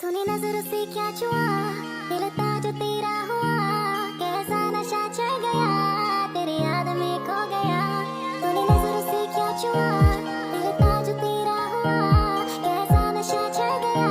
तूने नजर से क्या छुआ, दिल था जो तेरा हुआ, कैसा नशा चढ़ गया, तेरी याद में खो गया। तूने नजर से क्या छुआ, दिल था जो तेरा हुआ, कैसा नशा चढ़ गया,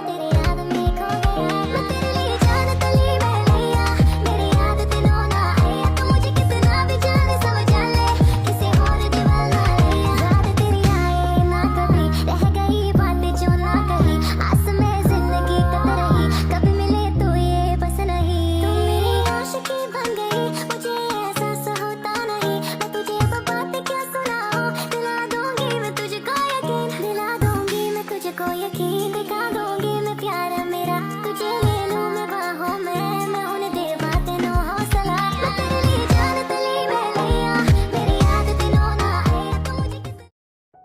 तेरी याद में खो गया। मैं तेरे लिए जान तली मैं लिया, मेरी याद दिनों ना आया, तू मुझे कितना भी जाने समझ ले, किसी और दीवाना लिया। याद तेरी आए ना कभी, रह गई बातें जो ना कही, आस में जिंदगी कट रही, कभी मिले तो ये बस नहीं। तू मेरी आशिकी बन गई, मुझे एहसास होता नहीं, मैं तुझे वो बातें क्या सुनाऊं, दिला दूंगी मैं तुझको यकीन, दिला दूंगी मैं तुझको यकीन, दिखा दूंगी मैं प्यार मेरा, तुझे ले लूं मैं बाहों में, मैं होने दे बातें नो हौसला। मैं तेरे लिए जान तली मैं लिया, मेरी याद दिनों ना आया, तू मुझे कितना।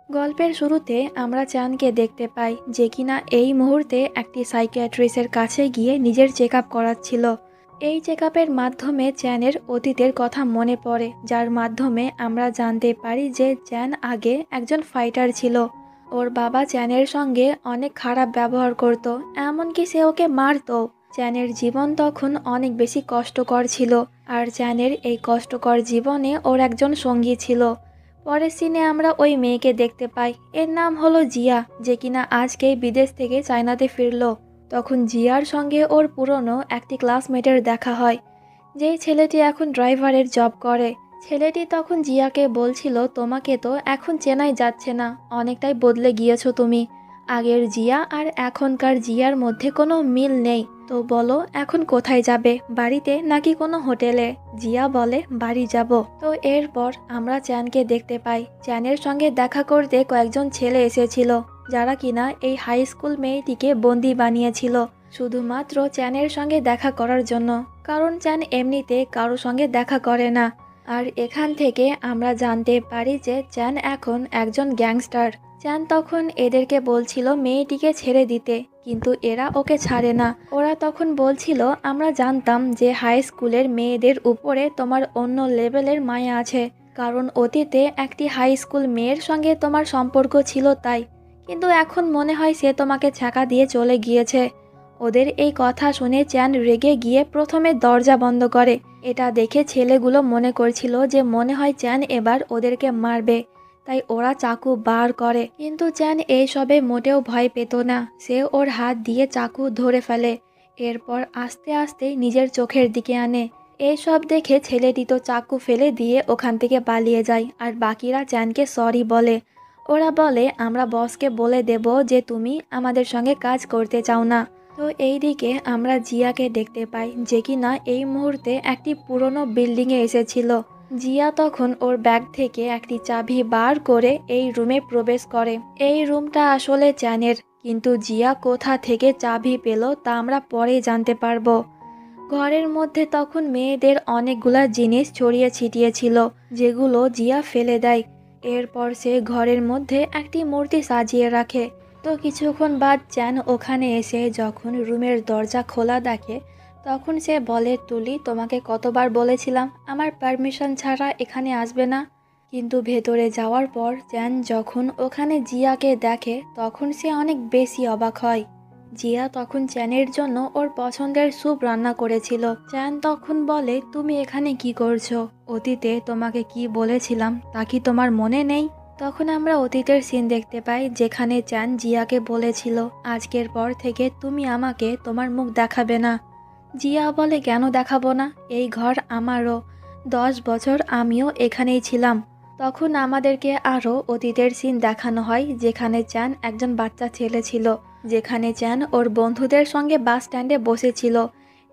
গল্পের শুরুতে আমরা চানকে দেখতে পাই যে কিনা এই মুহূর্তে একটি সাইকিয়াট্রিস্টের কাছে গিয়ে নিজের চেক আপ করাচ্ছিল। এই চেক আপের মাধ্যমে চ্যানের অতীতের কথা মনে পড়ে, যার মাধ্যমে আমরা জানতে পারি যে চ্যান আগে একজন ফাইটার ছিল। ওর বাবা চ্যানের সঙ্গে অনেক খারাপ ব্যবহার করত, এমনকি সে ওকে মারতো। চ্যানের জীবন তখন অনেক বেশি কষ্টকর ছিল, আর চ্যানের এই কষ্টকর জীবনে ওর একজন সঙ্গী ছিল। পরের সিনে আমরা ওই মেয়েকে দেখতে পাই, এর নাম হলো জিয়া, যে কিনা আজকেই বিদেশ থেকে চায়নাতে ফিরলো। তখন জিয়ার সঙ্গে ওর পুরনো একটি ক্লাসমেটের দেখা হয়, যেই ছেলেটি এখন ড্রাইভারের জব করে। ছেলেটি তখন জিয়াকে বলছিল, তোমাকে তো এখন চেনাই যাচ্ছে না, অনেকটাই বদলে গিয়েছো তুমি, আগের জিয়া আর এখনকার জিয়ার মধ্যে কোনো মিল নেই। তো বলো এখন কোথায় যাবে, বাড়িতে নাকি কোনো হোটেলে? জিয়া বলে বাড়ি যাব। তো এরপর আমরা চ্যানকে দেখতে পাই, চ্যানের সঙ্গে দেখা করতে কয়েকজন ছেলে এসেছিল, যারা কিনা এই হাই স্কুল মেয়েটিকে বন্দি বানিয়েছিল শুধুমাত্র চ্যানের সঙ্গে দেখা করার জন্য, কারণ চ্যান এমনিতে কারো সঙ্গে দেখা করে না। আর এখান থেকে আমরা জানতে পারি যে চ্যান এখন একজন গ্যাংস্টার। চ্যান তখন এদেরকে বলছিল মেয়েটিকে ছেড়ে দিতে, কিন্তু এরা ওকে ছাড়ে না। ওরা তখন বলছিল, আমরা জানতাম যে হাই স্কুলের মেয়েদের উপরে তোমার অন্য লেভেলের মায়া আছে, কারণ অতীতে একটি হাই স্কুল মেয়ের সঙ্গে তোমার সম্পর্ক ছিল তাই, কিন্তু এখন মনে হয় সে তোমাকে ছ্যাঁকা দিয়ে চলে গিয়েছে। ওদের এই কথা শুনে চ্যান রেগে গিয়ে প্রথমে দরজা বন্ধ করে। এটা দেখে ছেলেগুলো মনে করছিল যে মনে হয় চ্যান এবার ওদেরকে মারবে, তাই ওরা চাকু বার করে, কিন্তু চ্যান এইসবে মোটেও ভয় পেত না। সে ওর হাত দিয়ে চাকু ধরে ফেলে, এরপর আস্তে আস্তে নিজের চোখের দিকে আনে। এইসব দেখে ছেলেটি তো চাকু ফেলে দিয়ে ওখান থেকে পালিয়ে যায়, আর বাকিরা চ্যানকে সরি বলে। ওরা বলে, আমরা বসকে বলে দেব যে তুমি আমাদের সঙ্গে কাজ করতে চাও না। তো এইদিকে আমরা জিয়াকে দেখতে পাই, যে কিনা এই মুহূর্তে একটি পুরনো বিল্ডিংয়ে এসেছিল। জিয়া তখন ওর ব্যাগ থেকে একটি চাবি বার করে এই রুমে প্রবেশ করে। এই রুমটা আসলে চ্যানের, কিন্তু জিয়া কোথা থেকে চাবি পেল তা আমরা পরে জানতে পারবো। ঘরের মধ্যে তখন মেয়েদের অনেকগুলা জিনিস ছড়িয়ে ছিটিয়ে ছিল, যেগুলো জিয়া ফেলে দেয়। এরপর সে ঘরের মধ্যে একটি মূর্তি সাজিয়ে রাখে। তো কিছুক্ষণ বাদ চ্যান ওখানে এসে যখন রুমের দরজা খোলা দেখে, তখন সে বলে, তুলি তোমাকে কতবার বলেছিলাম আমার পারমিশন ছাড়া এখানে আসবে না। কিন্তু ভেতরে যাওয়ার পর চ্যান যখন ওখানে জিয়াকে দেখে, তখন সে অনেক বেশি অবাক হয়। জিয়া তখন চ্যানের জন্য ওর পছন্দের স্যুপ রান্না করেছিল। চ্যান তখন বলে, তুমি এখানে কি করছো? অতীতে তোমাকে কি বলেছিলাম তা কি তোমার মনে নেই? তখন আমরা অতীতের সিন দেখতে পাই, যেখানে চ্যান জিয়াকে বলেছিল, আজকের পর থেকে তুমি আমাকে তোমার মুখ দেখাবে না। জিয়া বলে, কেন দেখাবো না, এই ঘর আমারও, 10 বছর আমিও এখানেই ছিলাম। তখন আমাদেরকে আরও অতীতের সিন দেখানো হয়, যেখানে চ্যান একজন বাচ্চা ছেলে ছিল, যেখানে চ্যান ওর বন্ধুদের সঙ্গে বাস স্ট্যান্ডে বসেছিল।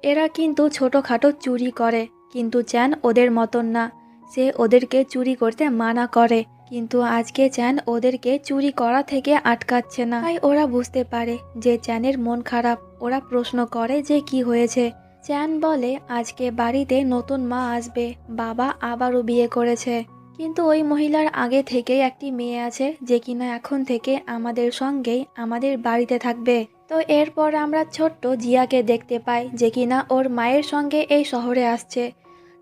এরা কিন্তু ছোটোখাটো চুরি করে, কিন্তু চ্যান ওদের মতন না, সে ওদেরকে চুরি করতে মানা করে। কিন্তু আজকে চ্যান ওদেরকে চুরি করা থেকে আটকাচ্ছে না, তাই ওরা বুঝতে পারে যে চ্যানের মন খারাপ। ওরা প্রশ্ন করে যে কি হয়েছে। চ্যান বলে, আজকে বাড়িতে নতুন মা আসবে, বাবা আবারও বিয়ে করেছে, কিন্তু ওই মহিলার আগে থেকেই একটি মেয়ে আছে, যে কিনা এখন থেকে আমাদের সঙ্গেই আমাদের বাড়িতে থাকবে। তো এরপর আমরা ছোট্ট জিয়াকে দেখতে পাই, যে কিনা ওর মায়ের সঙ্গে এই শহরে আসছে।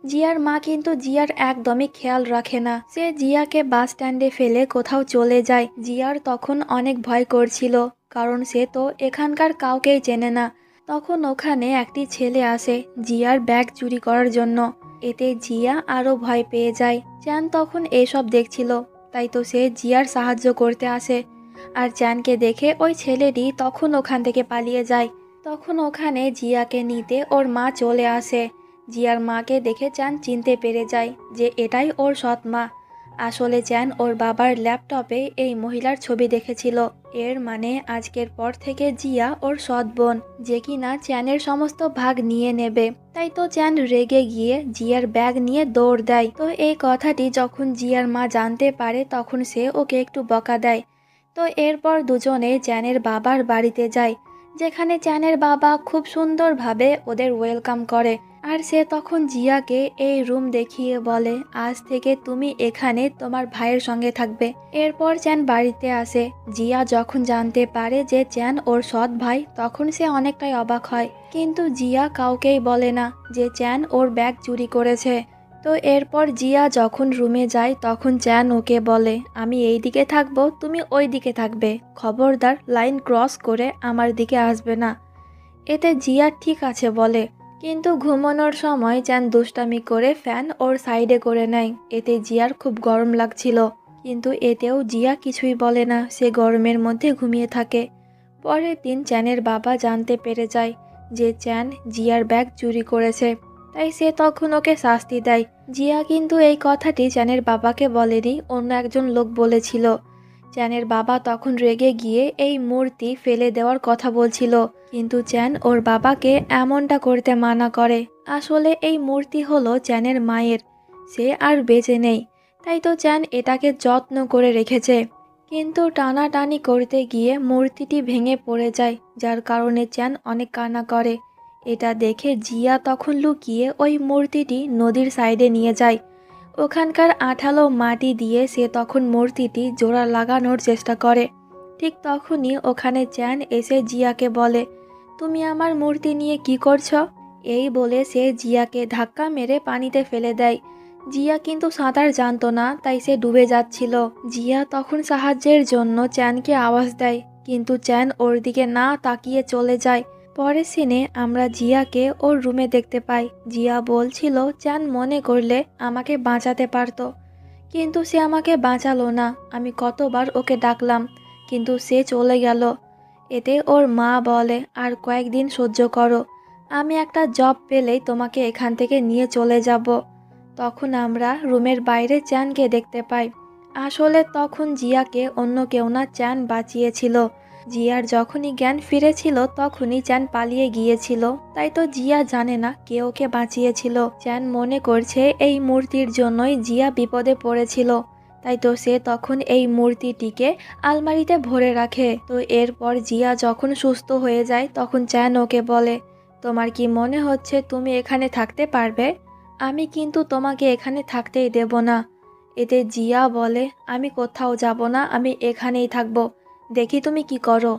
জিয়ার মা কিন্তু জিয়ার একদমই খেয়াল রাখে না, সে জিয়াকে বাস স্ট্যান্ডে ফেলে কোথাও চলে যায়। জিয়ার তখন অনেক ভয় করছিল, কারণ সে তো এখানকার কাউকেই চেনে না। তখন ওখানে একটি ছেলে আসে জিয়ার ব্যাগ চুরি করার জন্য। এতে জিয়া আরও ভয় পেয়ে যায়। চ্যান তখন এসব দেখছিল, তাই তো সে জিয়ার সাহায্য করতে আসে। আর চ্যানকে দেখে ওই ছেলেটি তখন ওখান থেকে পালিয়ে যায়। তখন ওখানে জিয়াকে নিতে ওর মা চলে আসে। জিয়ার মাকে দেখে চ্যান চিনতে পেরে যায় যে এটাই ওর সৎ মা। আসলে চ্যান ওর বাবার ল্যাপটপে এই মহিলার ছবি দেখেছিল। এর মানে আজকের পর থেকে জিয়া ওর সৎ বোন, যে কিনা চ্যানের সমস্ত ভাগ নিয়ে নেবে। তাই তো চ্যান রেগে গিয়ে জিয়ার ব্যাগ নিয়ে দৌড় দেয়। তো এই কথাটি যখন জিয়ার মা জানতে পারে তখন সে ওকে একটু বকা দেয়। তো এরপর দুজনে চ্যানের বাবার বাড়িতে যায়, যেখানে চ্যানের বাবা খুব সুন্দরভাবে ওদের ওয়েলকাম করে। আর সে তখন জিয়াকে এই রুম দেখিয়ে বলে, আজ থেকে তুমি এখানে তোমার ভাইয়ের সঙ্গে থাকবে। এরপর চ্যান বাড়িতে আসে। জিয়া যখন জানতে পারে যে চ্যান ওর সৎ ভাই, তখন সে অনেকটাই অবাক হয়। কিন্তু জিয়া কাউকেই বলে না যে চ্যান ওর ব্যাগ চুরি করেছে। তো এরপর জিয়া যখন রুমে যায় তখন চ্যান ওকে বলে, আমি এই দিকে থাকবো, তুমি ওই দিকে থাকবে, খবরদার লাইন ক্রস করে আমার দিকে আসবে না। এতে জিয়া ঠিক আছে বলে। কিন্তু ঘুমানোর সময় চ্যান দুষ্টামি করে ফ্যান ওর সাইডে করে নেয়। এতে জিয়ার খুব গরম লাগছিল, কিন্তু এতেও জিয়া কিছুই বলে না, সে গরমের মধ্যে ঘুমিয়ে থাকে। পরের দিন চ্যানের বাবা জানতে পেরে যায় যে চ্যান জিয়ার ব্যাগ চুরি করেছে, তাই সে তখন ওকে শাস্তি দেয়। জিয়া কিন্তু এই কথাটি চ্যানের বাবাকে বলেনি, অন্য একজন লোক বলেছিল। চ্যানের বাবা তখন রেগে গিয়ে এই মূর্তি ফেলে দেওয়ার কথা বলছিল, কিন্তু চ্যান ওর বাবাকে এমনটা করতে মানা করে। আসলে এই মূর্তি হলো চ্যানের মায়ের, সে আর বেঁচে নেই, তাই তো চ্যান এটাকে যত্ন করে রেখেছে। কিন্তু টানাটানি করতে গিয়ে মূর্তিটি ভেঙে পড়ে যায়, যার কারণে চ্যান অনেক কান্না করে। এটা দেখে জিয়া তখন লুকিয়ে ওই মূর্তিটি নদীর সাইডে নিয়ে যায়। ওখানকার আঠালো মাটি দিয়ে সে তখন মূর্তিটি জোড়া লাগানোর চেষ্টা করে। ঠিক তখনই ওখানে চ্যান এসে জিয়াকে বলে, তুমি আমার মূর্তি নিয়ে কি করছো? এই বলে সে জিয়াকে ধাক্কা মেরে পানিতে ফেলে দেয়। জিয়া কিন্তু সাঁতার জানতো না, তাই সে ডুবে যাচ্ছিল। জিয়া তখন সাহায্যের জন্য চ্যানকে আওয়াজ দেয়, কিন্তু চ্যান ওর দিকে না তাকিয়ে চলে যায়। পরের সিনে আমরা জিয়াকে ওর রুমে দেখতে পাই। জিয়া বলছিল চ্যান মনে করলে আমাকে বাঁচাতে পারতো, কিন্তু সে আমাকে বাঁচালো না। আমি কতবার ওকে ডাকলাম, কিন্তু সে চলে গেল। এতে ওর মা বলে, আর কয়েকদিন সহ্য করো, আমি একটা জব পেলেই তোমাকে এখান থেকে নিয়ে চলে যাব। তখন আমরা রুমের বাইরে চ্যানকে দেখতে পাই। আসলে তখন জিয়াকে অন্য কেউ না, চ্যান বাঁচিয়েছিল। জিয়ার যখনই জ্ঞান ফিরেছিল তখনই চ্যান পালিয়ে গিয়েছিল, তাই তো জিয়া জানে না কে ওকে বাঁচিয়েছিল। চ্যান মনে করছে এই মূর্তির জন্যই জিয়া বিপদে পড়েছিল, তাই তো সে তখন এই মূর্তিটিকে আলমারিতে ভরে রাখে। তো এরপর জিয়া যখন সুস্থ হয়ে যায় তখন চ্যান ওকে বলে, তোমার কি মনে হচ্ছে তুমি এখানে থাকতে পারবে? আমি কিন্তু তোমাকে এখানে থাকতেই দেব না। এতে জিয়া বলে, আমি কোথাও যাব না, আমি এখানেই থাকবো, দেখি তুমি কি করো।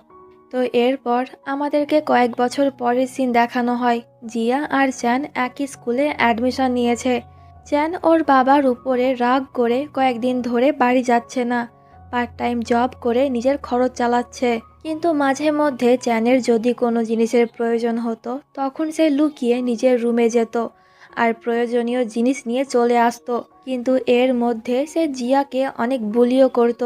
তো এরপর আমাদেরকে কয়েক বছর পরের সিন দেখানো হয়। জিয়া আর চ্যান একই স্কুলে অ্যাডমিশন নিয়েছে। চ্যান ওর বাবার উপরে রাগ করে কয়েকদিন ধরে বাড়ি যাচ্ছে না, পার্ট টাইম জব করে নিজের খরচ চালাচ্ছে। কিন্তু মাঝে মধ্যে চ্যানের যদি কোনো জিনিসের প্রয়োজন হতো তখন সে লুকিয়ে নিজের রুমে যেত আর প্রয়োজনীয় জিনিস নিয়ে চলে আসতো। কিন্তু এর মধ্যে সে জিয়াকে অনেক বুলিও করত,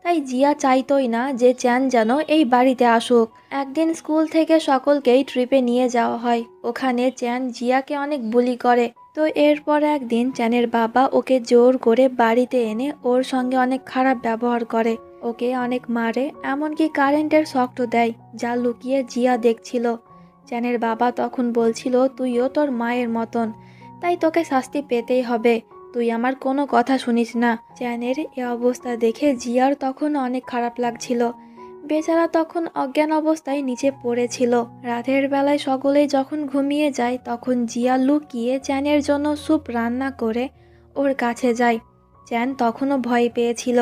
তাই জিয়া চাইতোই না যে চ্যান যেন এই বাড়িতে আসুক। একদিন স্কুল থেকে সকলকেই ট্রিপে নিয়ে যাওয়া হয়। ওখানে চ্যান জিয়াকে অনেক বুলি করে। তো এরপর একদিন চ্যানের বাবা ওকে জোর করে বাড়িতে এনে ওর সঙ্গে অনেক খারাপ ব্যবহার করে, ওকে অনেক মারে, এমনকি কারেন্টের শকও দেয়, যা লুকিয়ে জিয়া দেখছিল। চ্যানের বাবা তখন বলছিল, তুইও তোর মায়ের মতন, তাই তোকে শাস্তি পেতেই হবে, তুই আমার কোনো কথা শুনিস না। চ্যানের এ অবস্থা দেখে জিয়ার তখন অনেক খারাপ লাগছিল। বেচারা তখন অজ্ঞান অবস্থায় নিচে পড়েছিল। রাতের বেলায় সকলেই যখন ঘুমিয়ে যায় তখন জিয়া লুকিয়ে চ্যানের জন্য স্যুপ রান্না করে ওর কাছে যায়। চ্যান তখনও ভয় পেয়েছিল।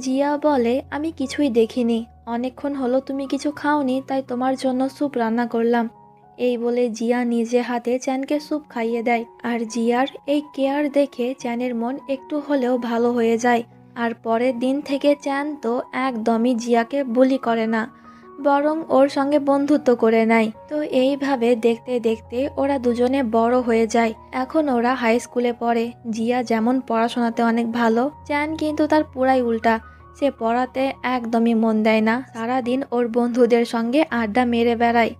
জিয়া বলে, আমি কিছুই দেখিনি, অনেকক্ষণ হলো তুমি কিছু খাওনি, তাই তোমার জন্য স্যুপ রান্না করলাম। এই বলে জিয়া নিজে হাতে চ্যানকে স্যুপ খাইয়ে দেয়। আর জিয়ার এই কেয়ার দেখে চ্যানের মন একটু হলেও ভালো হয়ে যায়। আর পরের দিন থেকে চ্যান তো একদমই জিয়াকে বুলি করে না। বরং ওর সঙ্গে বন্ধুত্ব করে নেয়। তো এইভাবে দেখতে দেখতে ওরা দুজনে বড় হয়ে যায়। এখন ওরা হাই স্কুলে পড়ে। জিয়া যেমন পড়াশোনাতে অনেক ভালো, চ্যান কিন্তু তার পুরাই উল্টা। সে পড়াতে একদমই মন দেয় না, সারাদিন ওর বন্ধুদের সঙ্গে আড্ডা মেরে বেড়ায়।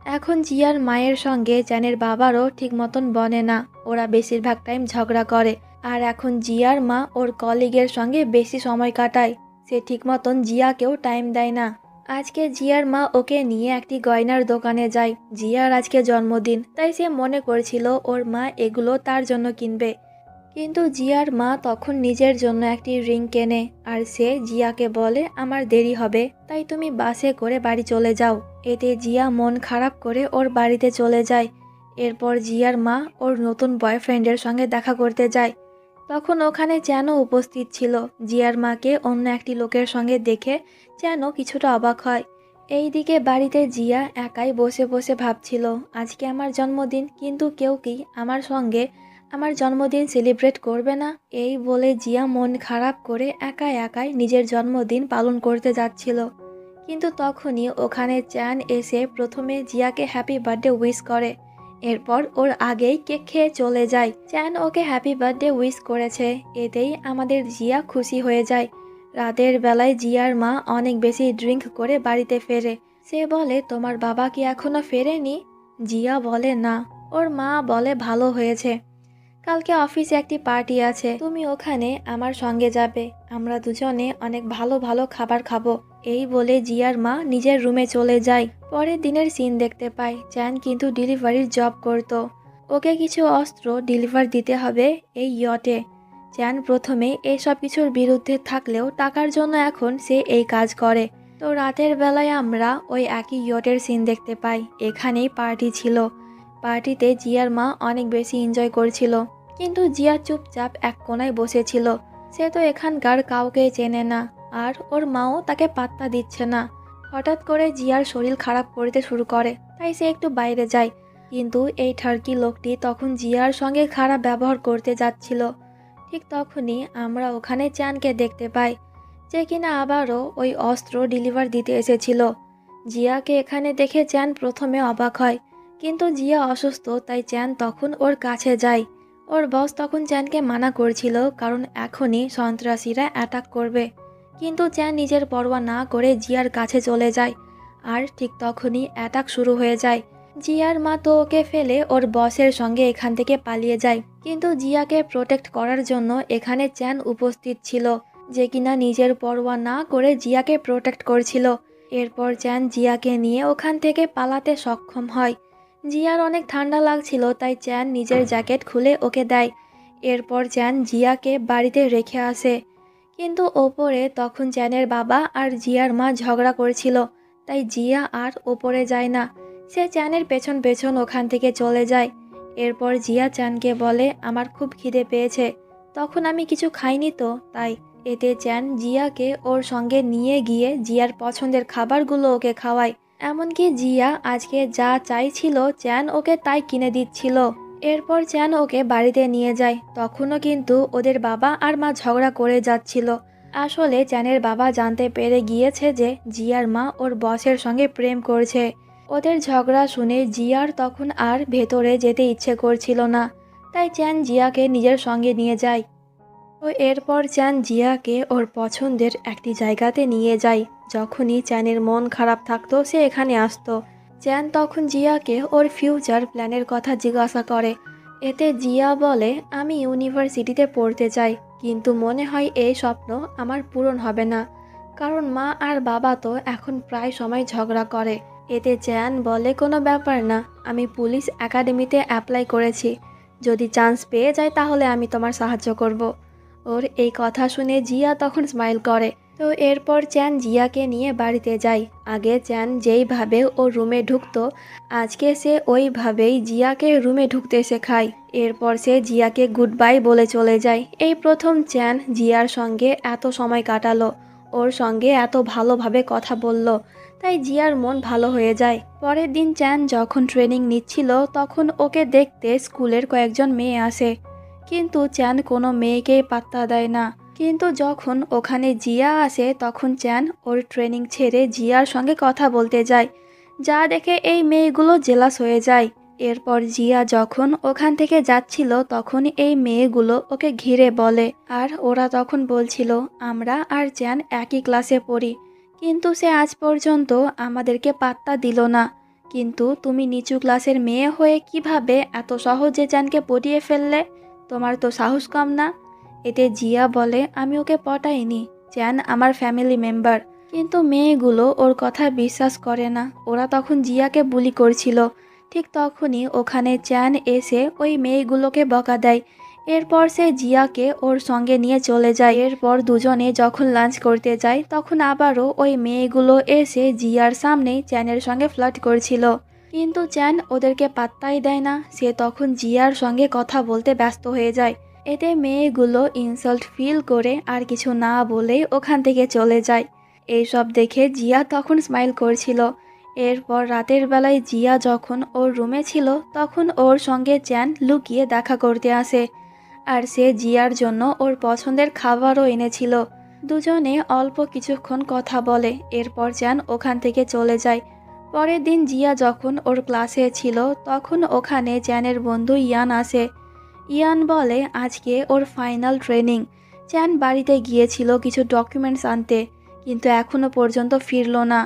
এখন জিয়ার মায়ের সঙ্গে চ্যানের বাবারও ঠিক মতন বনে না, ওরা বেশিরভাগ টাইম ঝগড়া করে। আর এখন জিয়ার মা ওর কলিগের সঙ্গে বেশি সময় কাটায়, সে ঠিক মতন জিয়াকেও টাইম দেয় না। আজকে জিয়ার মা ওকে নিয়ে একটি গয়নার দোকানে যায়। জিয়ার আজকে জন্মদিন, তাই সে মনে করছিল ওর মা এগুলো তার জন্য কিনবে। কিন্তু জিয়ার মা তখন নিজের জন্য একটি রিং কেনে, আর সে জিয়াকে বলে আমার দেরি হবে, তাই তুমি বাসে করে বাড়ি চলে যাও। এতে জিয়া মন খারাপ করে ওর বাড়িতে চলে যায়। এরপর জিয়ার মা ওর নতুন বয়ফ্রেন্ডের সঙ্গে দেখা করতে যায়। তখন ওখানে চ্যানও উপস্থিত ছিল। জিয়ার মাকে অন্য একটি লোকের সঙ্গে দেখে চ্যানও কিছুটা অবাক হয়। এইদিকে বাড়িতে জিয়া একাই বসে বসে ভাবছিল, আজকে আমার জন্মদিন, কিন্তু কেউ কি আমার সঙ্গে আমার জন্মদিন সেলিব্রেট করবে না? এই বলে জিয়া মন খারাপ করে একাই একাই নিজের জন্মদিন পালন করতে যাচ্ছিল। কিন্তু তখনই ওখানে চ্যান এসে প্রথমে জিয়াকে হ্যাপি বার্থডে উইশ করে। এরপর ওর আগেই কেক খেয়ে চলে যায়। চ্যান ওকে হ্যাপি বার্থডে উইশ করেছে, এতেই আমাদের জিয়া খুশি হয়ে যায়। রাতের বেলায় জিয়ার মা অনেক বেশি ড্রিঙ্ক করে বাড়িতে ফেরে। সে বলে তোমার বাবা কি এখনো ফেরেনি? জিয়া বলে না। ওর মা বলে ভালো হয়েছে, কালকে অফিসে একটি পার্টি আছে, তুমি ওখানে আমার সঙ্গে যাবে, আমরা দুজনে অনেক ভালো ভালো খাবার খাবো। এই বলে জিয়ার মা নিজের রুমে চলে যায়। পরের দিনের সিন দেখতে পাই, চ্যান কিন্তু ডেলিভারির জব করত। ওকে কিছু অস্ত্র ডেলিভার দিতে হবে এই ইয়টে। চ্যান প্রথমে এইসব কিছুর বিরুদ্ধে থাকলেও টাকার জন্য এখন সে এই কাজ করে। তো রাতের বেলায় আমরা ওই একই ইয়টের সিন দেখতে পাই। এখানেই পার্টি ছিল। পার্টিতে জিয়ার মা অনেক বেশি এনজয় করছিল, কিন্তু জিয়া চুপচাপ এক কোনায় বসেছিল। সে তো এখানকার কাউকে চেনে না, আর ওর মাও তাকে পাত্তা দিচ্ছে না। হঠাৎ করে জিয়ার শরীর খারাপ করতে শুরু করে, তাই সে একটু বাইরে যায়। কিন্তু এই ঠার্কি লোকটি তখন জিয়ার সঙ্গে খারাপ ব্যবহার করতে যাচ্ছিল। ঠিক তখনই আমরা ওখানে চ্যানকে দেখতে পাই, যে কিনা আবারও ওই অস্ত্র ডেলিভার দিতে এসেছিল। জিয়াকে এখানে দেখে চ্যান প্রথমে অবাক হয়, কিন্তু জিয়া অসুস্থ, তাই চ্যান তখন ওর কাছে যায়। ওর বস তখন চ্যানকে মানা করছিল, কারণ এখনই সন্ত্রাসীরা অ্যাটাক করবে। কিন্তু চ্যান নিজের পরোয়া না করে জিয়ার কাছে চলে যায়। আর ঠিক তখনই অ্যাটাক শুরু হয়ে যায়। জিয়ার মা তো ওকে ফেলে ওর বসের সঙ্গে এখান থেকে পালিয়ে যায়। কিন্তু জিয়াকে প্রোটেক্ট করার জন্য এখানে চ্যান উপস্থিত ছিল, যে কিনা নিজের পরোয়া না করে জিয়াকে প্রোটেক্ট করছিল। এরপর চ্যান জিয়াকে নিয়ে ওখান থেকে পালাতে সক্ষম হয়। জিয়ার অনেক ঠান্ডা লাগছিল, তাই চ্যান নিজের জ্যাকেট খুলে ওকে দেয়। এরপর চ্যান জিয়াকে বাড়িতে রেখে আসে। কিন্তু ওপরে তখন চ্যানের বাবা আর জিয়ার মা ঝগড়া করছিল, তাই জিয়া আর ওপরে যায় না। সে চ্যানের পেছন পেছন ওখান থেকে চলে যায়। এরপর জিয়া চ্যানকে বলে আমার খুব খিদে পেয়েছে, তখন আমি কিছু খাইনি তো তাই। এতে চ্যান জিয়াকে ওর সঙ্গে নিয়ে গিয়ে জিয়ার পছন্দের খাবারগুলো ওকে খাওয়ায়। এমনকি জিয়া আজকে যা চাইছিল চ্যান ওকে তাই কিনে দিচ্ছিল। এরপর চ্যান ওকে বাড়িতে নিয়ে যায়। তখনও কিন্তু ওদের বাবা আর মা ঝগড়া করে যাচ্ছিল। আসলে চ্যানের বাবা জানতে পেরে গিয়েছে যে জিয়ার মা ওর বসের সঙ্গে প্রেম করছে। ওদের ঝগড়া শুনে জিয়ার তখন আর ভেতরে যেতে ইচ্ছে করছিল না, তাই চ্যান জিয়াকে নিজের সঙ্গে নিয়ে যায়। তো এরপর চ্যান জিয়াকে ওর পছন্দের একটি জায়গাতে নিয়ে যায়। যখনই চ্যানের মন খারাপ থাকতো সে এখানে আসতো। চ্যান তখন জিয়াকে ওর ফিউচার প্ল্যানের কথা জিজ্ঞাসা করে। এতে জিয়া বলে আমি ইউনিভার্সিটিতে পড়তে চাই, কিন্তু মনে হয় এই স্বপ্ন আমার পূরণ হবে না, কারণ মা আর বাবা তো এখন প্রায় সময় ঝগড়া করে। এতে চ্যান বলে কোনো ব্যাপার না, আমি পুলিশ একাডেমিতে অ্যাপ্লাই করেছি, যদি চান্স পেয়ে যায় তাহলে আমি তোমার সাহায্য করব। ওর এই কথা শুনে জিয়া তখন স্মাইল করে। তো এরপর চ্যান জিয়াকে নিয়ে বাড়িতে যায়। আগে চ্যান যেইভাবে ওর রুমে ঢুকতো, আজকে সে ওইভাবেই জিয়াকে রুমে ঢুকতে শেখায়। এরপর সে জিয়াকে গুড বাই বলে চলে যায়। এই প্রথম চ্যান জিয়ার সঙ্গে এত সময় কাটালো, ওর সঙ্গে এত ভালোভাবে কথা বলল, তাই জিয়ার মন ভালো হয়ে যায়। পরের দিন চ্যান যখন ট্রেনিং নিচ্ছিল, তখন ওকে দেখতে স্কুলের কয়েকজন মেয়ে আসে, কিন্তু চ্যান কোনো মেয়েকেই পাত্তা দেয় না। কিন্তু যখন ওখানে জিয়া আসে তখন চ্যান ওর ট্রেনিং ছেড়ে জিয়ার সঙ্গে কথা বলতে যায়, যা দেখে এই মেয়েগুলো জেলাস হয়ে যায়। এরপর জিয়া যখন ওখান থেকে যাচ্ছিল তখন এই মেয়েগুলো ওকে ঘিরে বলে, আর ওরা তখন বলছিল আমরা আর চ্যান একই ক্লাসে পড়ি, কিন্তু সে আজ পর্যন্ত আমাদেরকে পাত্তা দিল না। কিন্তু তুমি নিচু ক্লাসের মেয়ে হয়ে কিভাবে এত সহজে চ্যানকে পটিয়ে ফেললে? তোমার তো সাহস কম না? এতে জিয়া বলে আমি ওকে পটাইনি, চ্যান আমার ফ্যামিলি মেম্বার। কিন্তু মেয়েগুলো ওর কথা বিশ্বাস করে না, ওরা তখন জিয়াকে বুলি করছিল। ঠিক তখনই ওখানে চ্যান এসে ওই মেয়েগুলোকে বকা দেয়। এরপর সে জিয়াকে ওর সঙ্গে নিয়ে চলে যায়। এরপর দুজনে যখন লাঞ্চ করতে যায় তখন আবারও ওই মেয়েগুলো এসে জিয়ার সামনেই চ্যানের সঙ্গে ফ্লার্ট করছিল, কিন্তু চ্যান ওদেরকে পাত্তাই দেয় না। সে তখন জিয়ার সঙ্গে কথা বলতে ব্যস্ত হয়ে যায়। এতে মেয়েগুলো ইনসাল্ট ফিল করে আর কিছু না বলেই ওখান থেকে চলে যায়। এইসব দেখে জিয়া তখন স্মাইল করছিল। এরপর রাতের বেলায় জিয়া যখন ওর রুমে ছিল তখন ওর সঙ্গে চ্যান লুকিয়ে দেখা করতে আসে, আর সে জিয়ার জন্য ওর পছন্দের খাবারও এনেছিল। দুজনে অল্প কিছুক্ষণ কথা বলে, এরপর চ্যান ওখান থেকে চলে যায়। পরের দিন জিয়া যখন ওর ক্লাসে ছিল তখন ওখানে চ্যানের বন্ধু ইয়ান আসে। ইয়ান বলে আজকে ওর ফাইনাল ট্রেনিং। চ্যান বাড়িতে গিয়েছিল কিছু ডকুমেন্টস আনতে, কিন্তু এখনো পর্যন্ত ফিরলো না।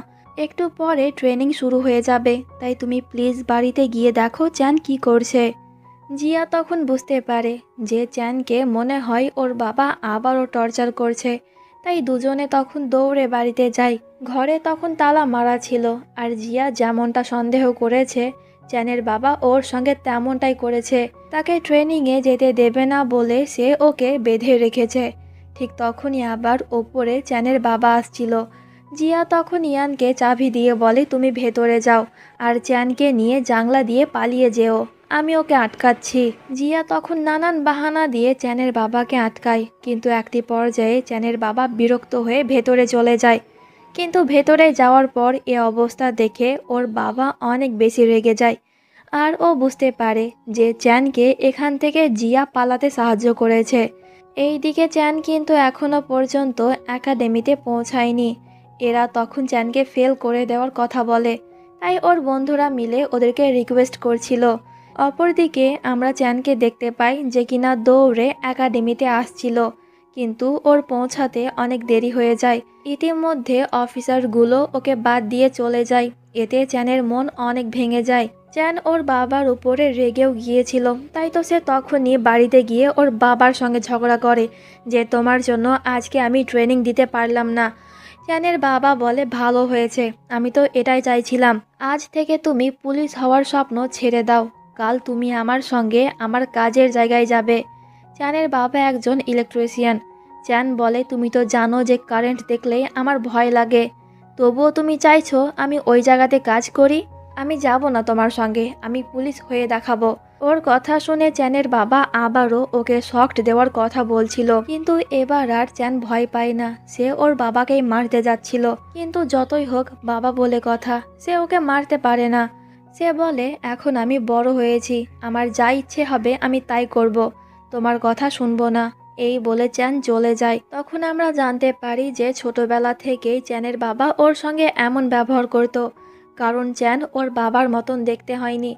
একটু পরে ট্রেনিং শুরু হয়ে যাবে, তাই তুমি প্লিজ বাড়িতে গিয়ে দেখো চ্যান কি করছে। জিয়া তখন বুঝতে পারে যে চ্যানকে মনে হয় ওর বাবা আবারও টর্চার করছে, তাই দুজনে তখন দৌড়ে বাড়িতে যায়। ঘরে তখন তালা মারা ছিল, আর জিয়া যেমনটা সন্দেহ করেছে চ্যানের বাবা ওর সঙ্গে তেমনটাই করেছে। তাকে ট্রেনিংয়ে যেতে দেবে না বলে সে ওকে বেঁধে রেখেছে। ঠিক তখনই আবার ওপরে চ্যানের বাবা আসছিল। জিয়া তখন ইয়ানকে চাবি দিয়ে বলে তুমি ভেতরে যাও, আর চ্যানকে নিয়ে জানলা দিয়ে পালিয়ে যেও, আমি ওকে আটকাচ্ছি। জিয়া তখন নানান বাহানা দিয়ে চ্যানের বাবাকে আটকায়, কিন্তু একটি পর্যায়ে চ্যানের বাবা বিরক্ত হয়ে ভেতরে চলে যায়। কিন্তু ভেতরে যাওয়ার পর এ অবস্থা দেখে ওর বাবা অনেক বেশি রেগে যায়, আর ও বুঝতে পারে যে চ্যানকে এখান থেকে জিয়া পালাতে সাহায্য করেছে। এইদিকে চ্যান কিন্তু এখনো পর্যন্ত একাডেমিতে পৌঁছায়নি। এরা তখন চ্যানকে ফেল করে দেওয়ার কথা বলে, তাই ওর বন্ধুরা মিলে ওদেরকে রিকোয়েস্ট করছিল। অপরদিকে আমরা চ্যানকে দেখতে পাই যে কিনা দৌড়ে একাডেমিতে আসছিল, কিন্তু ওর পৌঁছাতে অনেক দেরি হয়ে যায়। ইতিমধ্যে অফিসারগুলো ওকে বাদ দিয়ে চলে যায়। এতে চ্যানের মন অনেক ভেঙে যায়। চ্যান ওর বাবার উপরে রেগেও গিয়েছিল, তাই তো সে তখনই বাড়িতে গিয়ে ওর বাবার সঙ্গে ঝগড়া করে যে তোমার জন্য আজকে আমি ট্রেনিং দিতে পারলাম না। চ্যানের বাবা বলে ভালো হয়েছে, আমি তো এটাই চাইছিলাম। আজ থেকে তুমি পুলিশ হওয়ার স্বপ্ন ছেড়ে দাও, কাল তুমি আমার সঙ্গে আমার কাজের জায়গায় যাবে। চ্যানের বাবা একজন ইলেকট্রিশিয়ান। চ্যান বলে তুমি তো জানো যে কারেন্ট দেখলেই আমার ভয় লাগে, তবুও তুমি চাইছো আমি ওই জায়গাতে কাজ করি। আমি যাব না তোমার সঙ্গে, আমি পুলিশ হয়ে দেখাবো। ওর কথা শুনে চ্যানের বাবা আবারও ওকে শকড দেওয়ার কথা বলছিল, কিন্তু এবার আর চ্যান ভয় পায় না। সে ওর বাবাকেই মারতে যাচ্ছিল, কিন্তু যতই হোক বাবা বলে কথা, সে ওকে মারতে পারে না। সে বলে এখন আমি বড় হয়েছি, আমার যা ইচ্ছে হবে আমি তাই করব, তোমার কথা শুনবো না। এই বলে চ্যান চলে যায়। তখন আমরা জানতে পারি যে ছোটবেলা থেকেই চ্যানের বাবা ওর সঙ্গে এমন ব্যবহার করত, কারণ চ্যান ওর বাবার মতন দেখতে হয়নি।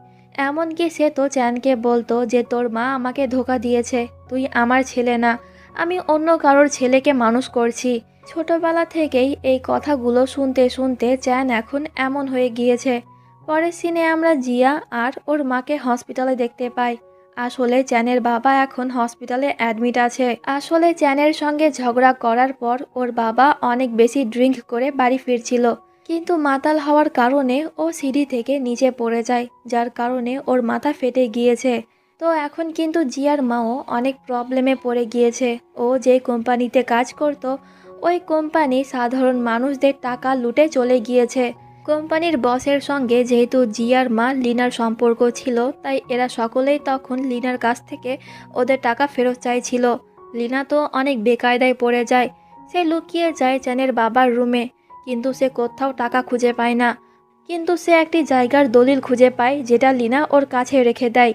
এমনকি সে তো চ্যানকে বলতো যে তোর মা আমাকে ধোকা দিয়েছে, তুই আমার ছেলে না, আমি অন্য কারোর ছেলেকে মানুষ করছি। ছোটবেলা থেকেই এই কথাগুলো শুনতে শুনতে চ্যান এখন এমন হয়ে গিয়েছে। পরের সিনে আমরা জিয়া আর ওর মাকে হসপিটালে দেখতে পাই। আসলে চ্যানের বাবা এখন হসপিটালে অ্যাডমিট আছে। আসলে চ্যানের সঙ্গে ঝগড়া করার পর ওর বাবা অনেক বেশি ড্রিঙ্ক করে বাড়ি ফিরছিল, কিন্তু মাতাল হওয়ার কারণে ও সিঁড়ি থেকে নিচে পড়ে যায়, যার কারণে ওর মাথা ফেটে গিয়েছে। তো এখন কিন্তু জিয়ার মাও অনেক প্রবলেমে পড়ে গিয়েছে। ও যে কোম্পানিতে কাজ করত ওই কোম্পানি সাধারণ মানুষদের টাকা লুটে চলে গিয়েছে। কোম্পানির বসের সঙ্গে যেহেতু জিয়ার মা লিনার সম্পর্ক ছিল, তাই এরা সকলেই তখন লিনার কাছ থেকে ওদের টাকা ফেরত চাইছিল। লিনা তো অনেক বেকায়দায় পড়ে যায়। সে লুকিয়ে যায় চ্যানের বাবার রুমে, কিন্তু সে কোথাও টাকা খুঁজে পায় না। কিন্তু সে একটি জায়গার দলিল খুঁজে পায় যেটা লিনা ওর কাছে রেখে দেয়।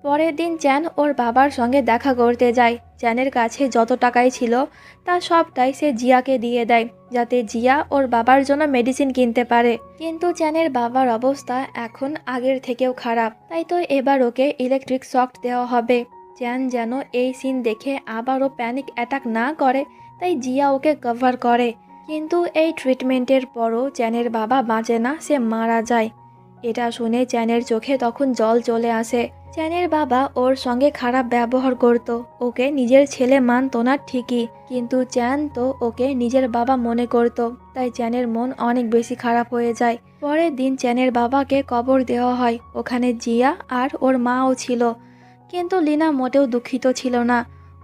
পরের দিন চ্যান ওর বাবার সঙ্গে দেখা করতে যায়। চ্যানের কাছে যত টাকাই ছিল তা সবটাই সে জিয়াকে দিয়ে দেয়, যাতে জিয়া ওর বাবার জন্য মেডিসিন কিনতে পারে। কিন্তু চ্যানের বাবার অবস্থা এখন আগের থেকেও খারাপ, তাই তো এবার ওকে ইলেকট্রিক শক দেওয়া হবে। চ্যান যেন এই সিন দেখে আবারও প্যানিক অ্যাটাক না করে, তাই জিয়া ওকে কভার করে। কিন্তু এই ট্রিটমেন্টের পরও চ্যানের বাবা বাঁচে না, সে মারা যায়। এটা শুনে চ্যানের চোখে তখন জল চলে আসে। চ্যানের বাবা ওর সঙ্গে খারাপ ব্যবহার করত, ওকে নিজের ছেলে মানত না ঠিকই, কিন্তু চ্যান তো ওকে নিজের বাবা মনে করত, তাই চ্যানের মন অনেক বেশি খারাপ হয়ে যায়। পরের দিন চ্যানের বাবাকে কবর দেওয়া হয়। ওখানে জিয়া আর ওর মাও ছিল, কিন্তু লিনা মোটেও দুঃখিত ছিল না।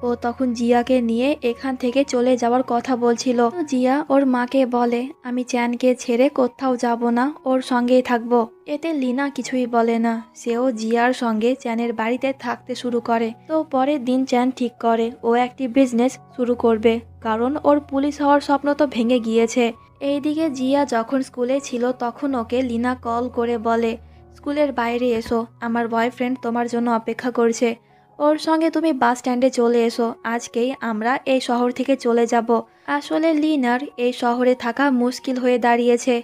ও তখন জিয়াকে নিয়ে এখান থেকে চলে যাওয়ার কথা বলছিল। তো জিয়া ওর মাকে বলে, আমি চ্যানকে ছেড়ে কোথাও যাব না, ওর সঙ্গেই থাকবো। এতে লিনা কিছুই বলে না, সেও জিয়ার সঙ্গে চ্যানের বাড়িতে থাকতে শুরু করে। তো পরের দিন চ্যান ঠিক করে ও একটি বিজনেস শুরু করবে, কারণ ওর পুলিশ হওয়ার স্বপ্ন তো ভেঙে গিয়েছে। এইদিকে জিয়া যখন স্কুলে ছিল তখন ওকে লিনা কল করে বলে, স্কুলের বাইরে এসো, আমার বয়ফ্রেন্ড তোমার জন্য অপেক্ষা করছে, ওর সঙ্গে তুমি বাস স্ট্যান্ডে চলে এসো, আজকেই আমরা এই শহর থেকে চলে যাব। আসলে লিনার এই শহরে থাকা মুশকিল হয়ে দাঁড়িয়েছে।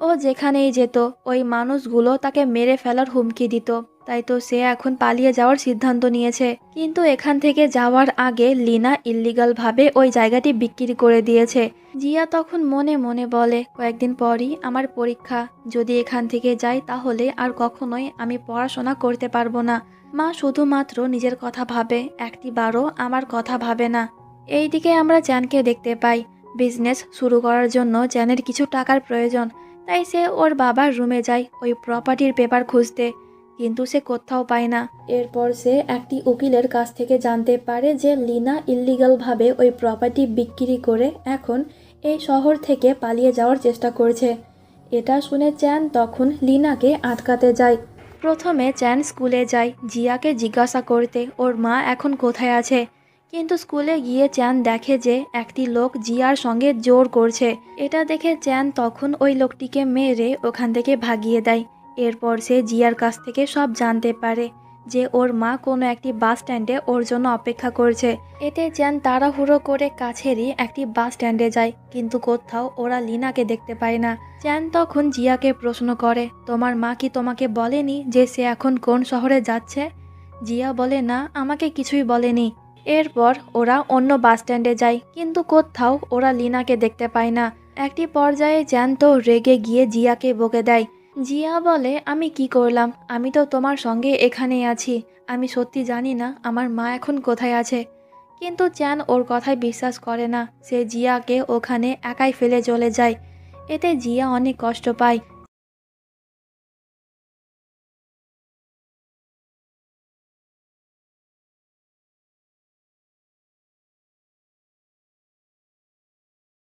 ও যেখানেই যেত ওই মানুষগুলো তাকে মেরে ফেলার হুমকি দিত, তাই তো সে এখন পালিয়ে যাওয়ার সিদ্ধান্ত নিয়েছে। কিন্তু এখান থেকে যাওয়ার আগে লিনা ইল্লিগালভাবে ওই জায়গাটি বিক্রি করে দিয়েছে। জিয়া তখন মনে মনে বলে, কয়েকদিন পরই আমার পরীক্ষা, যদি এখান থেকে যাই তাহলে আর কখনোই আমি পড়াশোনা করতে পারবো না। মা শুধুমাত্র নিজের কথা ভাবে, একটিবারও আমার কথা ভাবে না। এইদিকে আমরা চ্যানকে দেখতে পাই। বিজনেস শুরু করার জন্য চ্যানের কিছু টাকার প্রয়োজন, তাই সে ওর বাবার রুমে যায় ওই প্রপার্টির পেপার খুঁজতে, কিন্তু সে কোথাও পায় না। এরপর সে একটি উকিলের কাছ থেকে জানতে পারে যে লিনা ইল্লিগালভাবে ওই প্রপার্টি বিক্রি করে এখন এই শহর থেকে পালিয়ে যাওয়ার চেষ্টা করছে। এটা শুনে চ্যান তখন লিনাকে আটকাতে যায়। প্রথমে চ্যান স্কুলে যায় জিয়াকে জিজ্ঞাসা করতে ওর মা এখন কোথায় আছে, কিন্তু স্কুলে গিয়ে চ্যান দেখে যে একটি লোক জিয়ার সঙ্গে জোর করছে। এটা দেখে চ্যান তখন ওই লোকটিকে মেরে ওখান থেকে ভাগিয়ে দেয়। এরপর সে জিয়ার কাছ থেকে সব জানতে পারে যে ওর মা কোনো একটি বাস স্ট্যান্ডে ওর জন্য অপেক্ষা করছে। এতে চ্যান তাড়াহুড়ো করে কাছেরই একটি বাস স্ট্যান্ডে যায়, কিন্তু কোথাও ওরা লিনাকে দেখতে পায় না। চ্যান তখন জিয়াকে প্রশ্ন করে, তোমার মা কি তোমাকে বলেনি যে সে এখন কোন শহরে যাচ্ছে? জিয়া বলে, না, আমাকে কিছুই বলেনি। এরপর ওরা অন্য বাস স্ট্যান্ডে যায়, কিন্তু কোথাও ওরা লিনাকে দেখতে পায় না। একটি পর্যায়ে চ্যান তো রেগে গিয়ে জিয়াকে বকে দেয়। জিয়া বলে, আমি কি করলাম, আমি তো তোমার সঙ্গে এখানেই আছি, আমি সত্যি জানি না আমার মা এখন কোথায় আছে। কিন্তু চ্যান ওর কথায় বিশ্বাস করে না, সে জিয়াকে ওখানে একাই ফেলে চলে যায়। এতে জিয়া অনেক কষ্ট পায়।